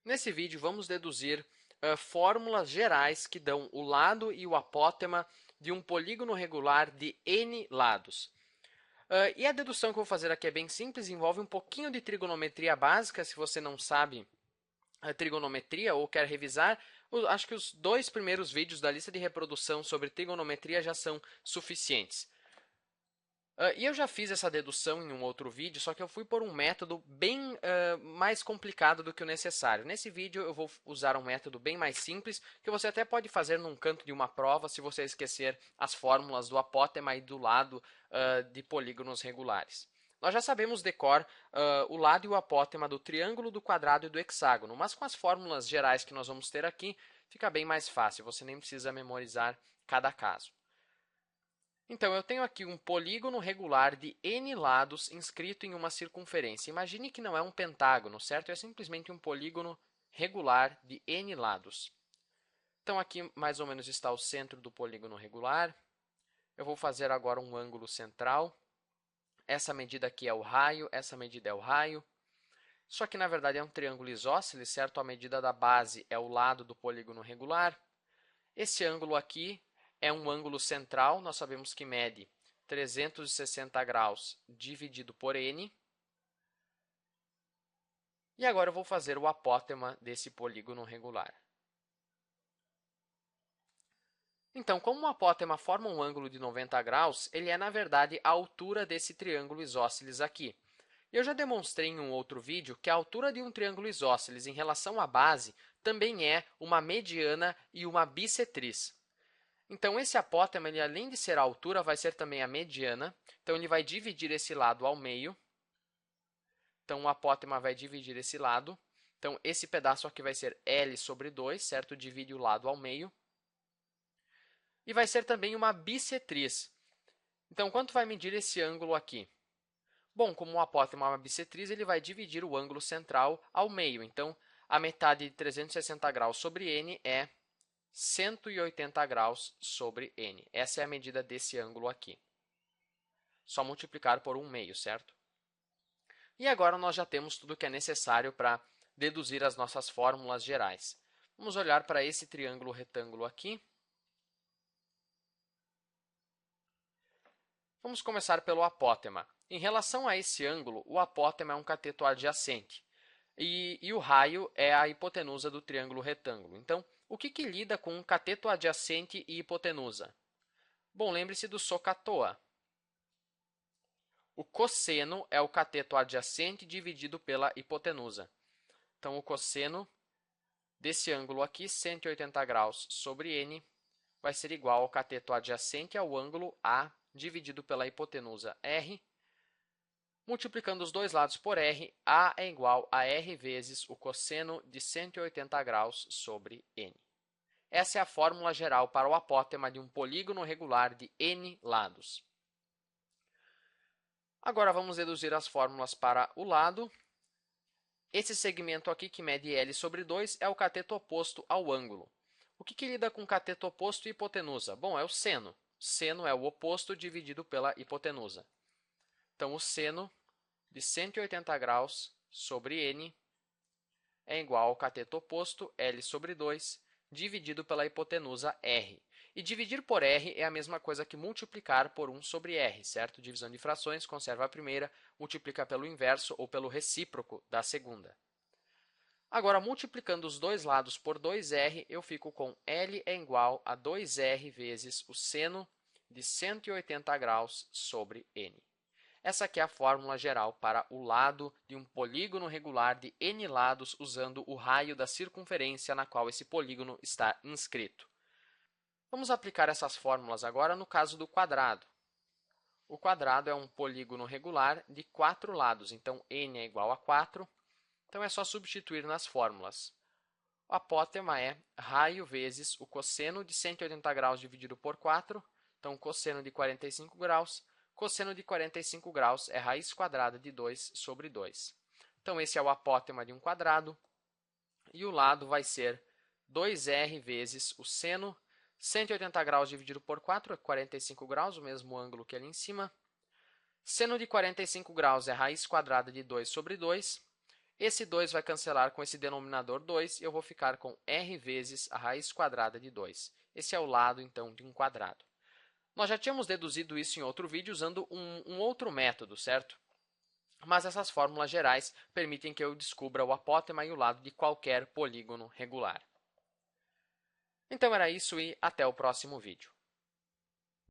Nesse vídeo, vamos deduzir fórmulas gerais que dão o lado e o apótema de um polígono regular de n lados. E a dedução que eu vou fazer aqui é bem simples, envolve um pouquinho de trigonometria básica. Se você não sabe a trigonometria ou quer revisar, acho que os dois primeiros vídeos da lista de reprodução sobre trigonometria já são suficientes. E eu já fiz essa dedução em um outro vídeo, só que eu fui por um método bem mais complicado do que o necessário. Nesse vídeo eu vou usar um método bem mais simples, que você até pode fazer num canto de uma prova se você esquecer as fórmulas do apótema e do lado de polígonos regulares. Nós já sabemos de cor o lado e o apótema do triângulo, do quadrado e do hexágono, mas com as fórmulas gerais que nós vamos ter aqui, fica bem mais fácil, você nem precisa memorizar cada caso. Então, eu tenho aqui um polígono regular de n lados inscrito em uma circunferência. Imagine que não é um pentágono, certo? É simplesmente um polígono regular de n lados. Então, aqui mais ou menos está o centro do polígono regular. Eu vou fazer agora um ângulo central. Essa medida aqui é o raio, essa medida é o raio. Isso aqui, na verdade, é um triângulo isósceles, certo? A medida da base é o lado do polígono regular. Esse ângulo aqui é um ângulo central, nós sabemos que mede 360 graus dividido por n. E agora eu vou fazer o apótema desse polígono regular. Então, como o apótema forma um ângulo de 90 graus, ele é, na verdade, a altura desse triângulo isósceles aqui. Eu já demonstrei em um outro vídeo que a altura de um triângulo isósceles em relação à base também é uma mediana e uma bissetriz. Então, esse apótema, ele, além de ser a altura, vai ser também a mediana. Então, ele vai dividir esse lado ao meio. Então, o apótema vai dividir esse lado. Então, esse pedaço aqui vai ser L sobre 2, certo? Divide o lado ao meio. E vai ser também uma bissetriz. Então, quanto vai medir esse ângulo aqui? Bom, como o apótema é uma bissetriz, ele vai dividir o ângulo central ao meio. Então, a metade de 360 graus sobre n é 180 graus sobre n. Essa é a medida desse ângulo aqui. Só multiplicar por 1/2, certo? E agora nós já temos tudo o que é necessário para deduzir as nossas fórmulas gerais. Vamos olhar para esse triângulo retângulo aqui. Vamos começar pelo apótema. Em relação a esse ângulo, o apótema é um cateto adjacente. E o raio é a hipotenusa do triângulo retângulo. Então, o que lida com um cateto adjacente e hipotenusa? Bom, lembre-se do SOHCAHTOA. O cosseno é o cateto adjacente dividido pela hipotenusa. Então, o cosseno desse ângulo aqui, 180 graus sobre n, vai ser igual ao cateto adjacente ao ângulo A dividido pela hipotenusa r. Multiplicando os dois lados por r, A é igual a r vezes o cosseno de 180 graus sobre n. Essa é a fórmula geral para o apótema de um polígono regular de n lados. Agora vamos deduzir as fórmulas para o lado. Esse segmento aqui, que mede L sobre 2, é o cateto oposto ao ângulo. O que lida com cateto oposto e hipotenusa? Bom, é o seno. Seno é o oposto dividido pela hipotenusa. Então, o seno de 180 graus sobre n é igual ao cateto oposto, L sobre 2, dividido pela hipotenusa r. E dividir por r é a mesma coisa que multiplicar por 1 sobre r, certo? Divisão de frações, conserva a primeira, multiplica pelo inverso ou pelo recíproco da segunda. Agora, multiplicando os dois lados por 2r, eu fico com L é igual a 2r vezes o seno de 180 graus sobre n. Essa aqui é a fórmula geral para o lado de um polígono regular de n lados usando o raio da circunferência na qual esse polígono está inscrito. Vamos aplicar essas fórmulas agora no caso do quadrado. O quadrado é um polígono regular de 4 lados, então n é igual a 4. Então, é só substituir nas fórmulas. O apótema é raio vezes o cosseno de 180 graus dividido por 4. Então, cosseno de 45 graus. Cosseno de 45 graus é raiz quadrada de 2 sobre 2. Então, esse é o apótema de um quadrado. E o lado vai ser 2r vezes o seno. 180 graus dividido por 4 é 45 graus, o mesmo ângulo que ali em cima. Seno de 45 graus é raiz quadrada de 2 sobre 2. Esse 2 vai cancelar com esse denominador 2 e eu vou ficar com r vezes a raiz quadrada de 2. Esse é o lado, então, de um quadrado. Nós já tínhamos deduzido isso em outro vídeo usando um outro método, certo? Mas essas fórmulas gerais permitem que eu descubra o apótema e o lado de qualquer polígono regular. Então era isso e até o próximo vídeo.